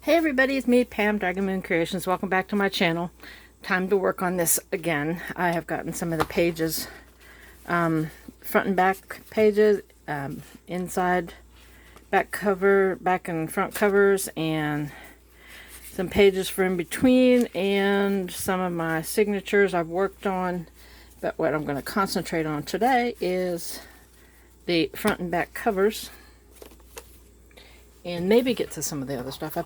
Hey everybody, it's me, Pam, Dragon Moon Creations. Welcome back to my channel. Time to work on this again. I have gotten some of the pages, front and back pages, inside, back cover, back and front covers, and some pages for in between, and some of my signatures I've worked on. But what I'm going to concentrate on today is the front and back covers. And maybe get to some of the other stuff.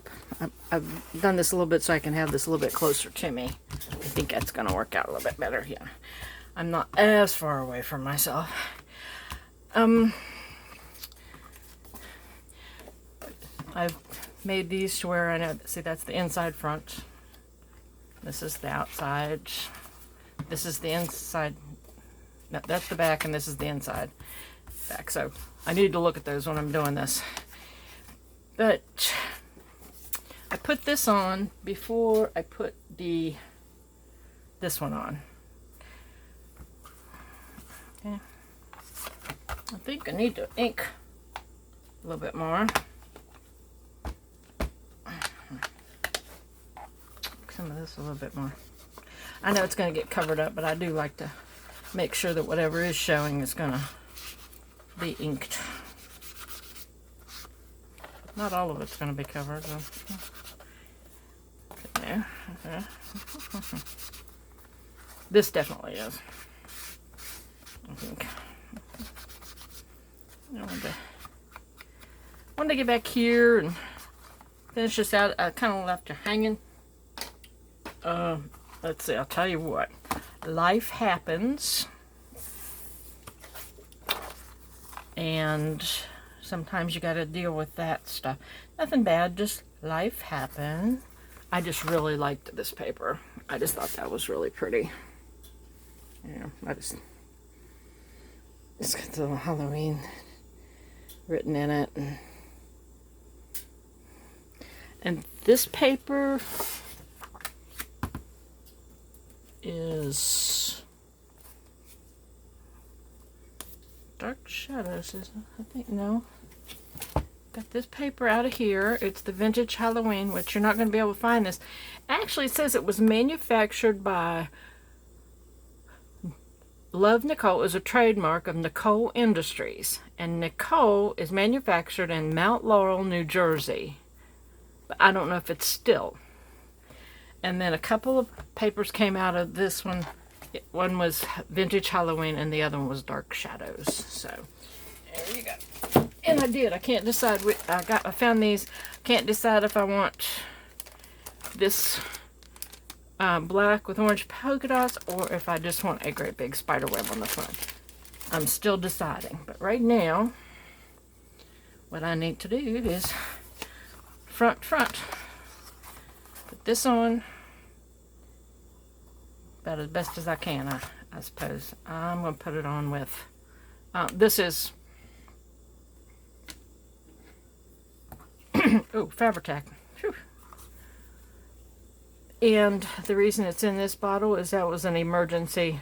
I've done this a little bit so I can have this a little bit closer to me. I think that's going to work out a little bit better. Yeah, I'm not as far away from myself. I've made these to where I know, see, that's the inside front. This is the outside. This is the inside. No, that's the back, and this is the inside back. So I need to look at those when I'm doing this. But I put this on before I put this one on. Okay. I think I need to ink a little bit more. Some of this a little bit more. I know it's going to get covered up, but I do like to make sure that whatever is showing is going to be inked. Not all of it's going to be covered, though. There. Okay. This definitely is. I think. I wanted to get back here and finish this out. I kind of left it hanging. Let's see, I'll tell you what. Life happens. And sometimes you got to deal with that stuff. Nothing bad, just life happened. I just really liked this paper. I just thought that was really pretty. Yeah, it's got the little Halloween written in it. And this paper is Dark Shadows, isn't it? I think, no. Got this paper out of here. It's the Vintage Halloween, which you're not going to be able to find this. Actually, it says it was manufactured by Love Nicole. Is a trademark of Nicole Industries. And Nicole is manufactured in Mount Laurel, New Jersey. But I don't know if it's still. And then a couple of papers came out of this one. One was Vintage Halloween and the other one was Dark Shadows. So there you go. And I did. I can't decide. I found these. Can't decide if I want this black with orange polka dots or if I just want a great big spider web on the front. I'm still deciding. But right now, what I need to do is front. Put this on about as best as I can, I suppose. I'm going to put it on with, this is, oh, Fabri-Tac. Whew. And the reason it's in this bottle is that was an emergency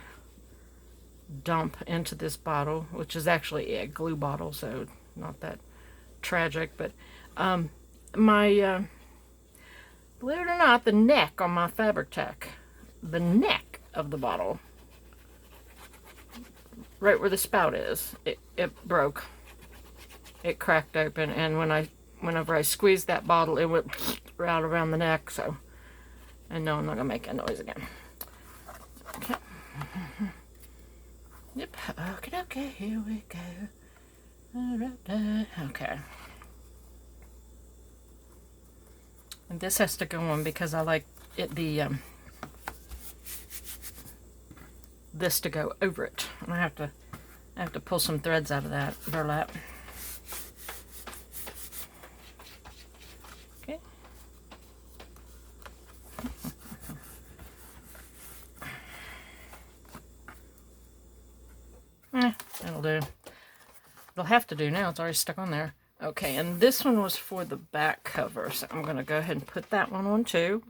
dump into this bottle, which is actually a glue bottle, so not that tragic. But believe it or not, the neck on my Fabri-Tac, the neck of the bottle, right where the spout is, it broke. It cracked open, and whenever I squeezed that bottle, it went right around the neck. So, and no, I'm not gonna make that noise again. Okay. Yep. Okay. Here we go. Okay. And this has to go on because I like it this to go over it. And I have to pull some threads out of that burlap. Okay. That'll do. It'll have to do now. It's already stuck on there. Okay, and this one was for the back cover, so I'm going to go ahead and put that one on too,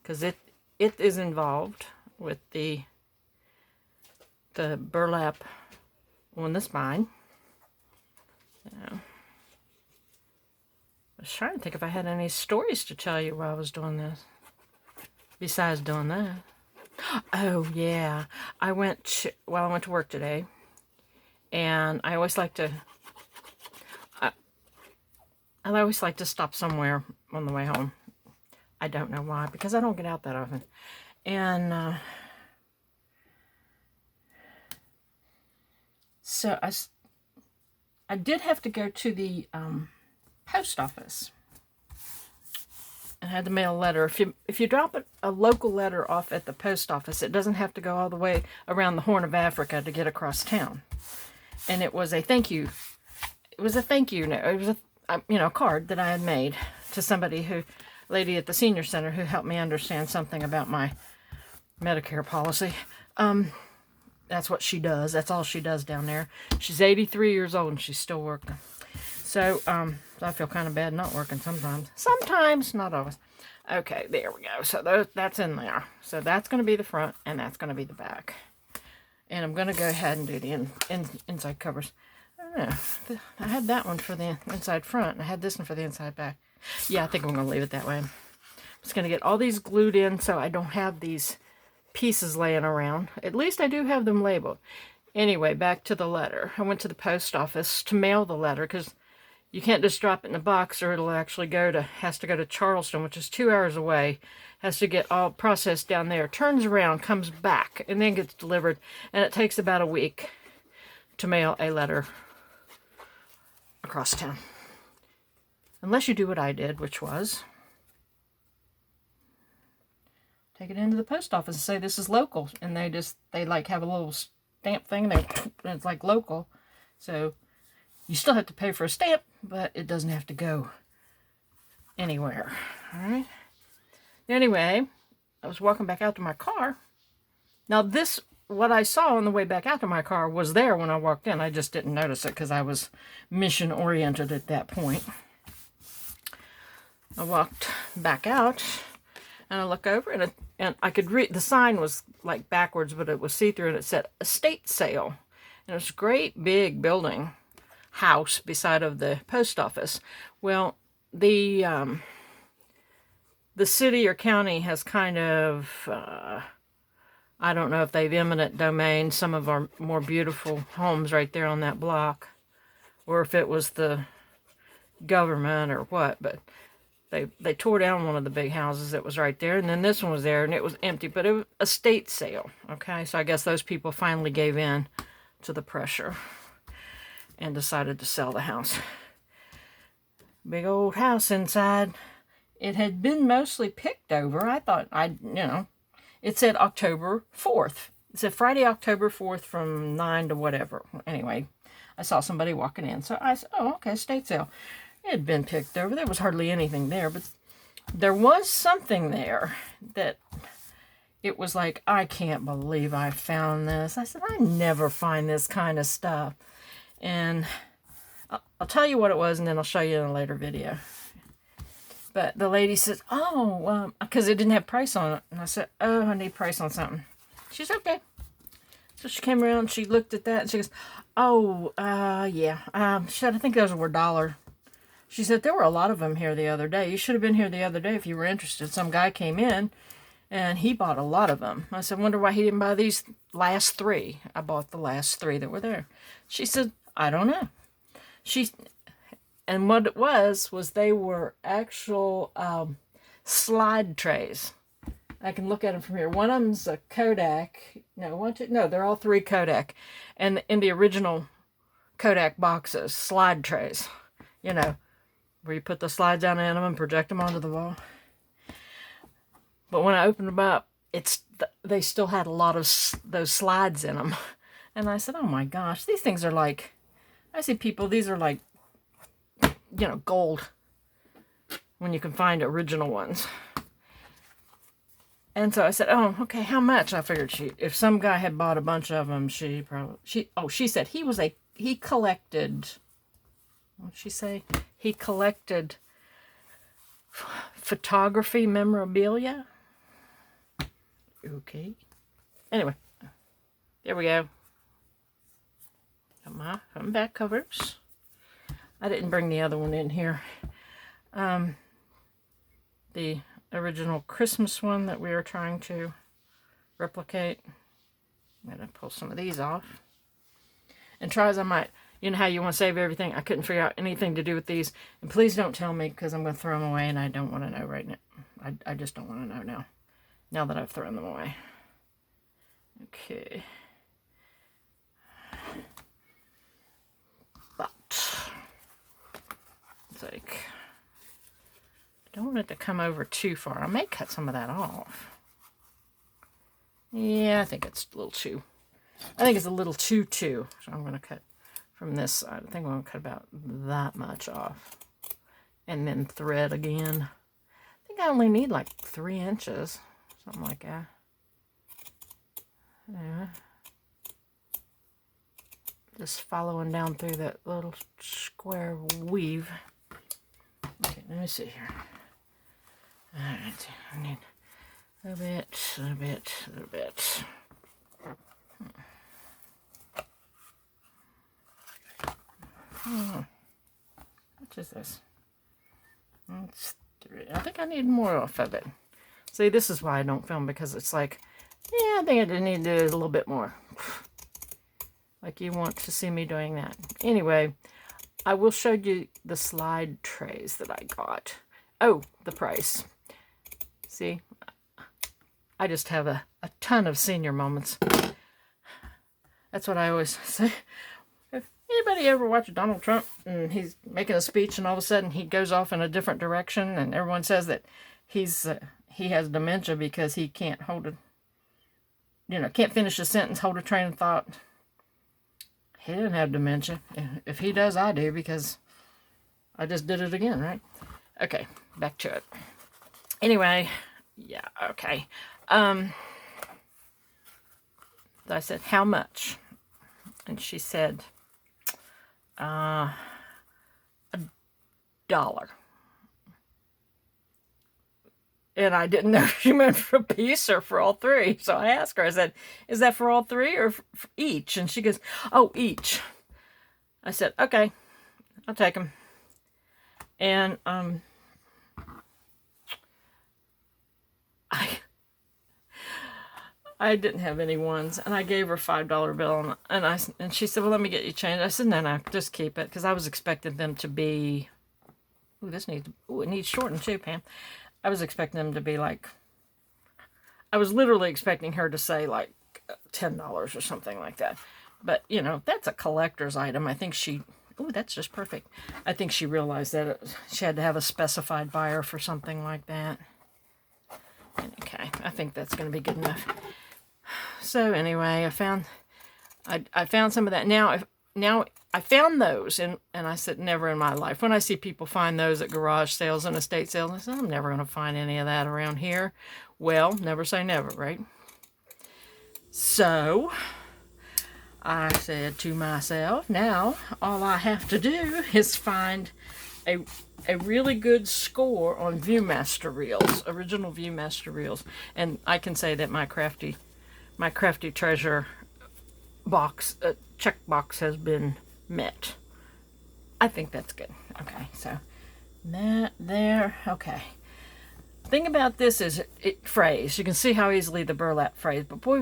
because it is involved with the burlap on the spine. Yeah. was trying to think if I had any stories to tell you while I was doing this. Besides doing that. Oh, yeah. I went to work today. And I always like to... I always like to stop somewhere on the way home. I don't know why. Because I don't get out that often. And... so I did have to go to the post office. I had to mail a letter. If you drop a local letter off at the post office, it doesn't have to go all the way around the Horn of Africa to get across town. And it was a thank you. It was a thank you note. It was a card that I had made to somebody lady at the senior center who helped me understand something about my Medicare policy. That's what she does. That's all she does down there. She's 83 years old and she's still working. So, I feel kind of bad not working sometimes. Sometimes, not always. Okay, there we go. So that's in there. So that's going to be the front and that's going to be the back. And I'm going to go ahead and do the inside covers. I don't know. I had that one for the inside front and I had this one for the inside back. Yeah, I think I'm going to leave it that way. I'm just going to get all these glued in so I don't have these pieces laying around. At least I do have them labeled. Anyway, back to the letter. I went to the post office to mail the letter because you can't just drop it in a box or it'll actually has to go to Charleston, which is 2 hours away. Has to get all processed down there. Turns around, comes back, and then gets delivered. And it takes about a week to mail a letter across town. Unless you do what I did, which was take it into the post office and say this is local. And they like have a little stamp thing. And it's like local. So you still have to pay for a stamp, but it doesn't have to go anywhere. All right. Anyway, I was walking back out to my car. Now what I saw on the way back out to my car was there when I walked in. I just didn't notice it because I was mission oriented at that point. I walked back out and I look over and I could read, the sign was like backwards, but it was see-through and it said estate sale. And it was a great big building house beside of the post office. Well, the city or county has kind of, I don't know if they've eminent domain some of our more beautiful homes right there on that block, or if it was the government or what, but they tore down one of the big houses that was right there, and then this one was there, and it was empty, but it was a estate sale, okay? So I guess those people finally gave in to the pressure and decided to sell the house. Big old house inside. It had been mostly picked over. I thought, it said October 4th. It said Friday, October 4th from 9 to whatever. Anyway, I saw somebody walking in. So I said, oh, okay, estate sale. It had been picked over. There was hardly anything there, but there was something there that it was like, I can't believe I found this. I said, I never find this kind of stuff. And I'll tell you what it was, and then I'll show you in a later video. But the lady says, oh, because it didn't have price on it. And I said, oh, I need price on something. She's okay. So she came around, she looked at that, and she goes, oh, yeah. She said, I think those were $1. She said, there were a lot of them here the other day. You should have been here the other day if you were interested. Some guy came in, and he bought a lot of them. I said, wonder why he didn't buy these last 3. I bought the last 3 that were there. She said, I don't know. And what it was they were actual slide trays. I can look at them from here. One of them's a Kodak. No, they're all 3 Kodak. And in the original Kodak boxes, slide trays. Where you put the slides down in them and project them onto the wall. But when I opened them up, they still had a lot of those slides in them. And I said, oh my gosh, these things are like, I see people, these are like, gold when you can find original ones. And so I said, oh, okay, how much? I figured if some guy had bought a bunch of them, she said he collected, what'd she say? He collected photography memorabilia. Okay. Anyway, there we go. Got my back covers. I didn't bring the other one in here. the original Christmas one that we are trying to replicate. I'm going to pull some of these off. And try as I might, you know how you want to save everything? I couldn't figure out anything to do with these. And please don't tell me, because I'm going to throw them away and I don't want to know right now. I just don't want to know now that I've thrown them away. Okay. But it's like, I don't want it to come over too far. I may cut some of that off. Yeah, I think it's a little too. I think it's a little too. So I'm going to cut from this side. I think I'm going to cut about that much off. And then thread again. I think I only need like 3 inches. Something like that. Yeah. Just following down through that little square weave. Okay, let me see here. Alright, I need a little bit. What is this? That's 3. I think I need more off of it. See, this is why I don't film, because it's like, yeah, I think I need to do a little bit more. Like you want to see me doing that. Anyway, I will show you the slide trays that I got. Oh, the price. See, I just have a ton of senior moments. That's what I always say. If anybody ever watched Donald Trump and he's making a speech and all of a sudden he goes off in a different direction and everyone says that he has dementia because he can't can't finish a sentence, hold a train of thought. He didn't have dementia. If he does, I do, because I just did it again, right? Okay, back to it. Anyway, yeah, okay. I said, how much? And she said, $1. And I didn't know if she meant for a piece or for all 3. So I asked her, I said, is that for all 3 or for each? And she goes, oh, each. I said, okay, I'll take them. And I didn't have any ones, and I gave her a $5 bill, and she said, well, let me get you change. I said, no, just keep it, because I was expecting them to be, it needs shortened too, Pam. I was expecting them to be like, I was literally expecting her to say like $10 or something like that. But, that's a collector's item. I think that's just perfect. I think she realized that she had to have a specified buyer for something like that. Okay, I think that's going to be good enough. So anyway, I found some of that. Now I found those, and I said, never in my life. When I see people find those at garage sales and estate sales, I said, I'm never going to find any of that around here. Well, never say never, right? So I said to myself, now all I have to do is find a really good score on Viewmaster reels, original Viewmaster reels, and I can say that my crafty treasure box check box has been met. I think that's good. Okay, so that there. Okay. Thing about this is it frays. You can see how easily the burlap frays, but boy,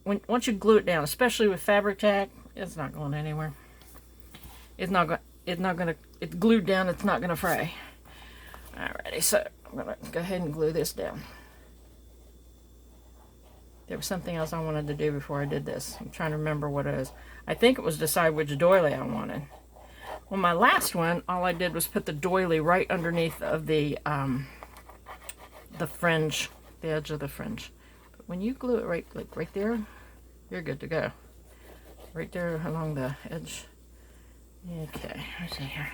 once you glue it down, especially with fabric tack, it's not going anywhere. It's glued down. It's not gonna fray. Alrighty, so I'm gonna go ahead and glue this down. There was something else I wanted to do before I did this. I'm trying to remember what it is. I think it was decide which doily I wanted. Well, my last one, all I did was put the doily right underneath of the fringe, the edge of the fringe. But when you glue it right there, you're good to go. Right there along the edge. Okay, let's see here.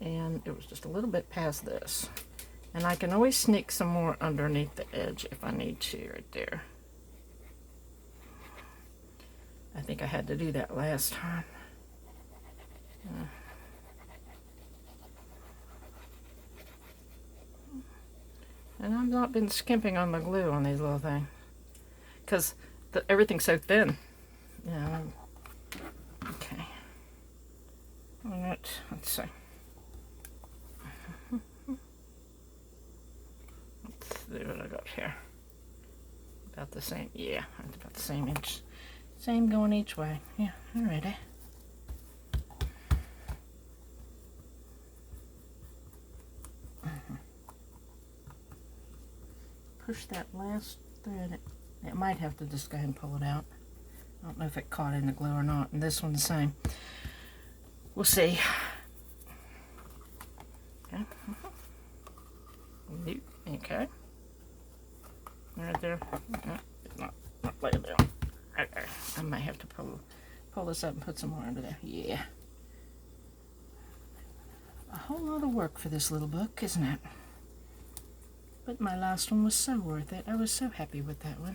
And it was just a little bit past this. And I can always sneak some more underneath the edge if I need to, right there. I think I had to do that last time. And I've not been skimping on the glue on these little things, because everything's so thin. Yeah. Okay. All right. Let's see. Let's see what I got here. About the same. Yeah, it's about the same inch. Same going each way. Yeah. Alrighty. Push that last thread. It might have to just go ahead and pull it out. I don't know if it caught in the glue or not. And this one's the same. We'll see. Okay. Okay. Right there. Not lay it down. Okay. I might have to pull this up and put some more under there. Yeah. A whole lot of work for this little book, isn't it? But my last one was so worth it. I was so happy with that one.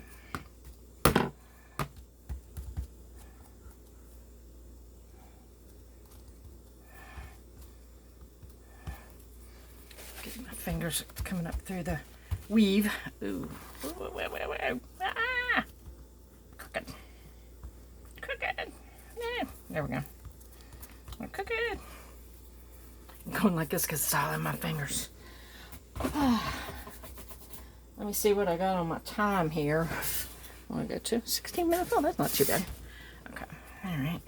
Get my fingers coming up through the weave. Ooh. Ooh. Ah! Crooked. Crooked. Yeah. There we go. Crooked. I'm going like this because it's all in my fingers. Let me see what I got on my time here. What do I go to? 16 minutes? Oh, that's not too bad. Okay. All right.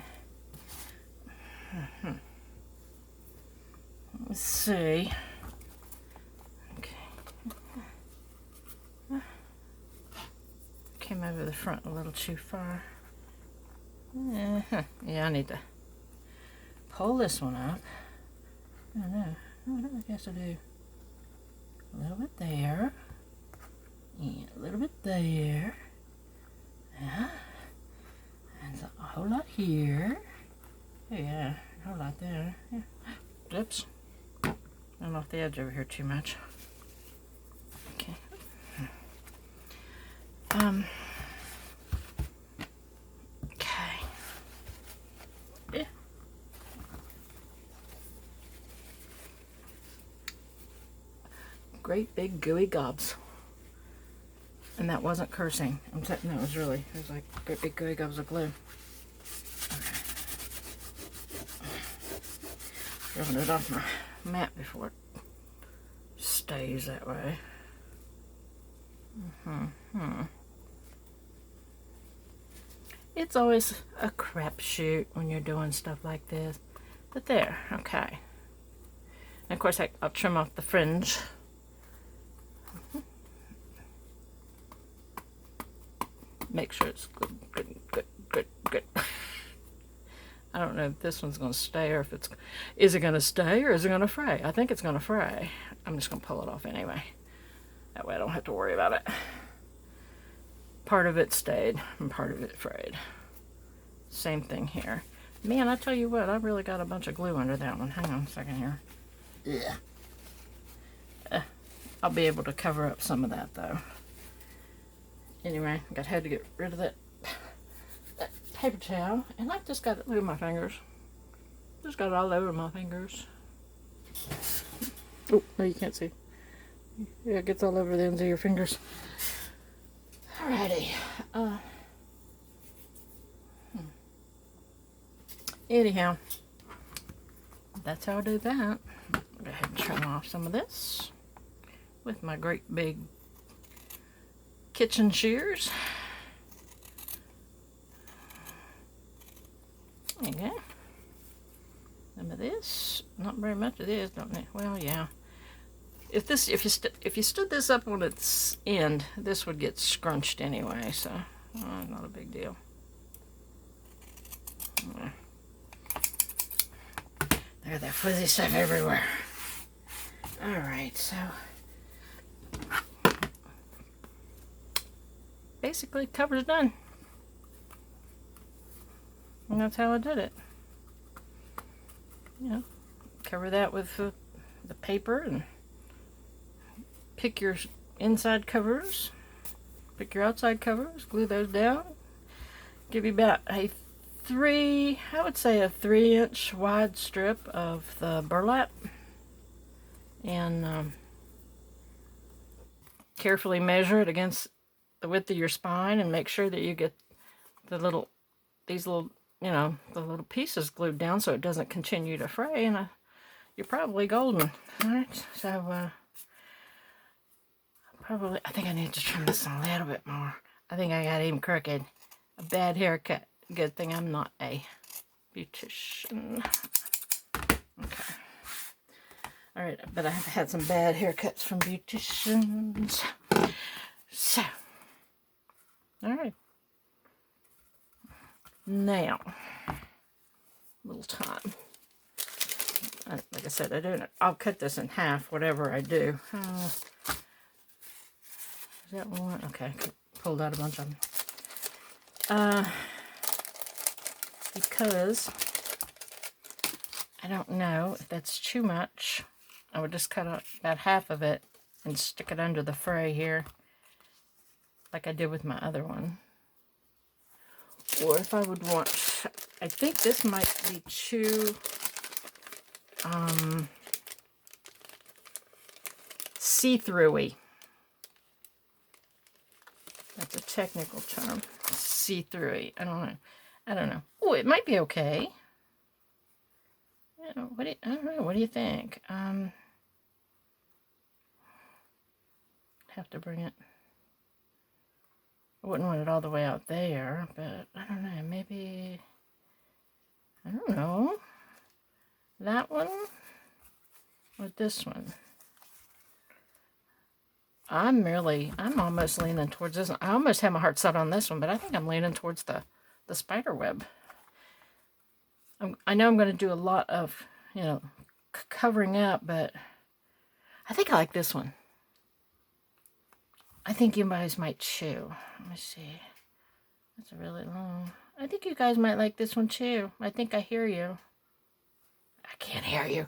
Let's see. Okay. Came over the front a little too far. Yeah, I need to pull this one up. I don't know. I guess I do. A little bit there. And a little bit there. Yeah. And a whole lot here. Oh, yeah, a whole lot there. Yeah. Oops. I'm off the edge over here too much. Okay. Okay. Yeah. Great big gooey gobs. And that wasn't cursing. I'm saying no, it was like great big gooey gobs of glue. Okay. Rubbing it off my mat before it stays that way. It's always a crapshoot when you're doing stuff like this. But there, okay. And of course I'll trim off the fringe. Make sure it's good. I don't know if this one's going to stay or if it's... Is it going to stay or is it going to fray? I think it's going to fray. I'm just going to pull it off anyway. That way I don't have to worry about it. Part of it stayed and part of it frayed. Same thing here. Man, I tell you what, I really got a bunch of glue under that one. Hang on a second here. Yeah. I'll be able to cover up some of that though. Anyway, I had to get rid of that paper towel, and I just got it. Look at my fingers. Just got it all over my fingers. Oh, no, you can't see. Yeah, it gets all over the ends of your fingers. Alrighty. Anyhow, that's how I do that. Go ahead and trim off some of this with my great big kitchen shears. There you go. Some of this, not very much of this, don't it? Well, yeah. If you stood this up on its end, this would get scrunched anyway, so not a big deal. There's that fuzzy stuff everywhere. All right, so basically cover's done. And that's how I did it. You know, cover that with the paper and pick your inside covers, pick your outside covers, glue those down. Give you about a 3-inch wide strip of the burlap, and carefully measure it against the width of your spine and make sure that you get the these little, you know, the little pieces glued down so it doesn't continue to fray, and you're probably golden. All right, so I think I need to trim this a little bit more. I think I got him crooked. A bad haircut. Good thing I'm not a beautician. Okay. All right, but I've had some bad haircuts from beauticians. So, all right. Now, little time. Like I said, I'll cut this in half, whatever I do. Is that one? Okay, pulled out a bunch of them. Because I don't know if that's too much. I would just cut out about half of it and stick it under the fray here, like I did with my other one. Or if I would want, I think this might be too see-through-y. That's a technical term. See-through-y. I don't know. Oh, it might be okay. I don't know. What do you think? Have to bring it. I wouldn't want it all the way out there, but I don't know. Maybe, I don't know. That one or this one. I'm almost leaning towards this one. I almost have my heart set on this one, but I think I'm leaning towards the spider web. I know I'm going to do a lot of, you know, covering up, but I think I like this one. I think you guys might too. Let me see. That's a really long. I think you guys might like this one too. I think I hear you. I can't hear you.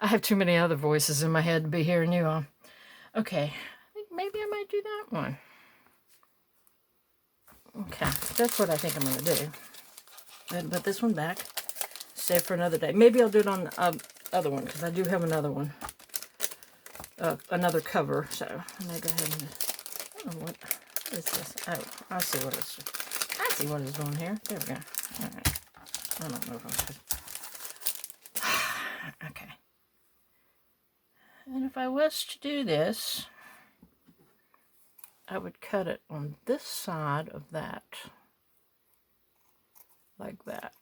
I have too many other voices in my head to be hearing you all. Okay. I think maybe I might do that one. Okay. That's what I think I'm going to do. Go ahead and put this one back. Save for another day. Maybe I'll do it on the other one, because I do have another one. Another cover. So I'm going to go ahead and... Oh, what is this? Oh, I see what it's doing here. There we go. All right. I don't know if I should... Okay. And if I was to do this, I would cut it on this side of that. Like that.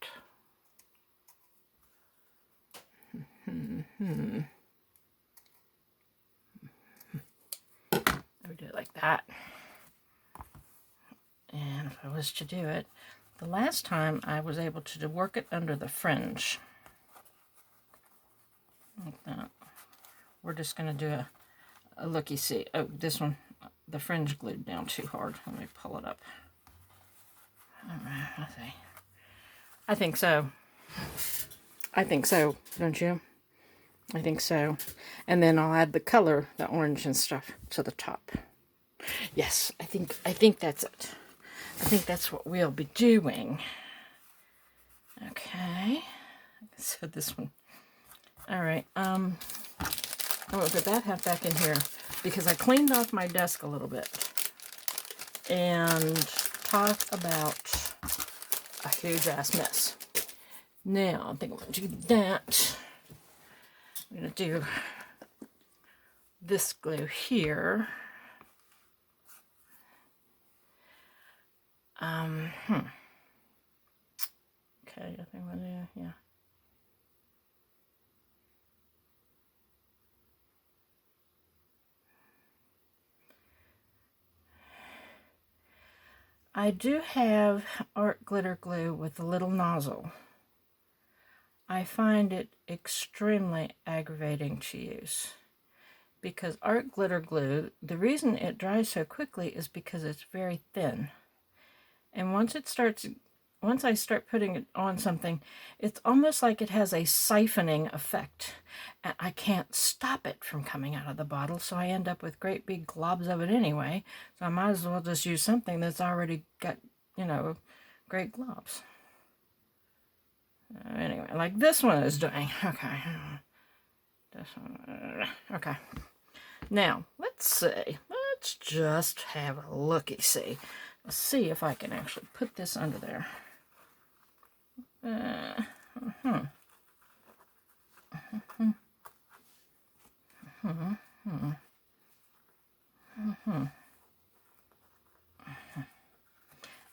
I would do it like that. And if I was to do it, the last time I was able to work it under the fringe. Like that. We're just going to do a looky-see. Oh, this one, the fringe glued down too hard. Let me pull it up. All right, let's see. I think so. I think so, don't you? I think so. And then I'll add the color, the orange and stuff, to the top. Yes, I think that's it. I think that's what we'll be doing. Okay. So this one. All right. I'm going to put that half back in here because I cleaned off my desk a little bit. And talk about a huge ass mess. Now, I think I'm going to do that. I'm going to do this glue here. Okay, I think I'm going to, yeah. I do have art glitter glue with a little nozzle. I find it extremely aggravating to use because art glitter glue, the reason it dries so quickly is because it's very thin. And once I start putting it on something, it's almost like it has a siphoning effect. And I can't stop it from coming out of the bottle, so I end up with great big globs of it anyway. So I might as well just use something that's already got, you know, great globs. Anyway, like this one is doing. Okay. This one. Okay. Now, let's see. Let's just have a looky-see. Let's see if I can actually put this under there.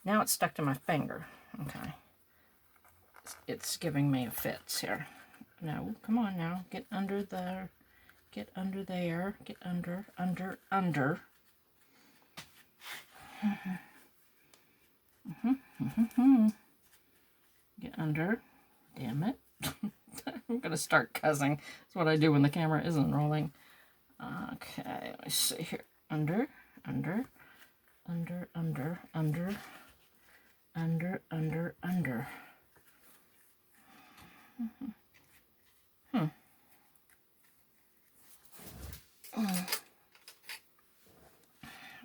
Now it's stuck to my finger. Okay. It's giving me a fits here. No, come on now. Get under there. Get under there. Get under. Get under. Damn it. I'm going to start cussing. That's what I do when the camera isn't rolling. Okay, let me see here. Under. Don't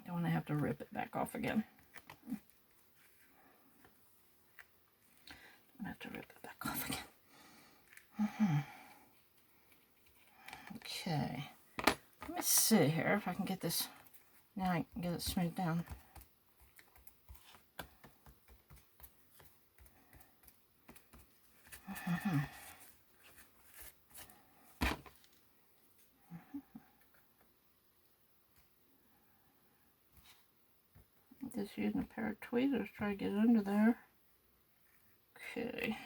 want to have to rip it back off again. I have to rip it back off again. Okay. Let me see here if I can get this. Now I can get it smoothed down. Just using a pair of tweezers, try to get it under there. Okay.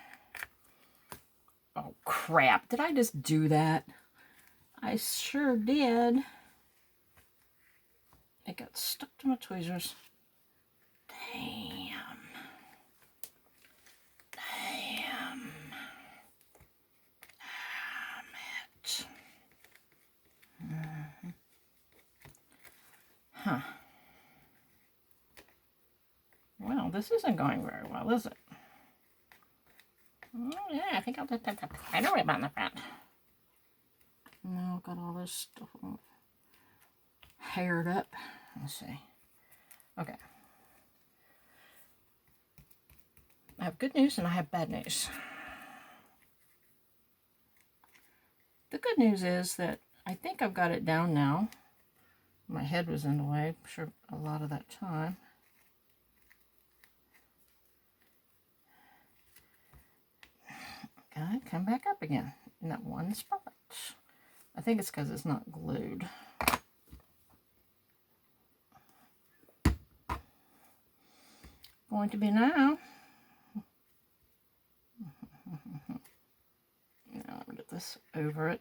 Oh crap, did I just do that? I sure did. It got stuck to my tweezers. Damn. Damn it. Huh. Well, this isn't going very well, is it? Oh, yeah, I think I'll just have to tie a ribbon on the front. Now I've got all this stuff haired up. Let's see. Okay. I have good news and I have bad news. The good news is that I think I've got it down now. My head was in the way, I'm sure, a lot of that time. And come back up again in that one spot. I think it's because it's not glued. Going to be now. Now let me get this over it.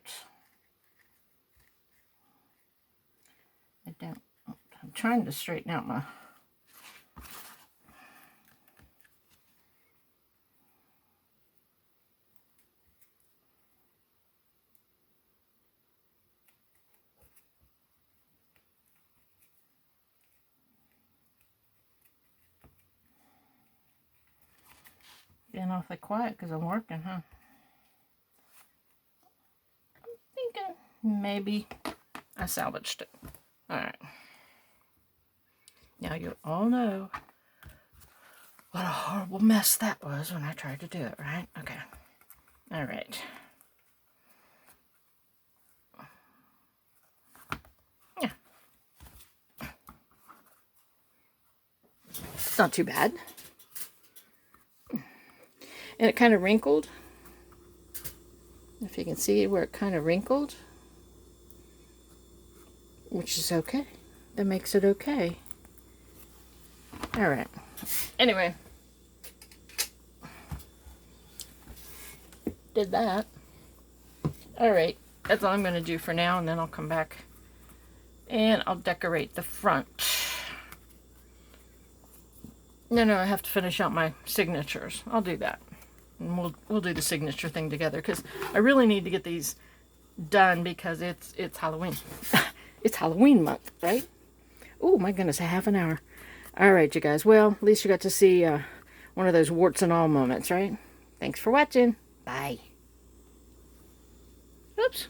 I'm trying to straighten out my being awfully quiet because I'm working, huh? I'm thinking maybe I salvaged it. Alright. Now you all know what a horrible mess that was when I tried to do it, right? Okay. Alright. Yeah. It's not too bad. And it kind of wrinkled. If you can see where it kind of wrinkled. Which is okay. That makes it okay. Alright. Anyway. Did that. Alright. That's all I'm going to do for now. And then I'll come back. And I'll decorate the front. No, I have to finish out my signatures. I'll do that. And we'll do the signature thing together. Because I really need to get these done because it's Halloween. It's Halloween month, right? Oh my goodness, a half an hour. All right, you guys. Well, at least you got to see one of those warts and all moments, right? Thanks for watching. Bye. Oops.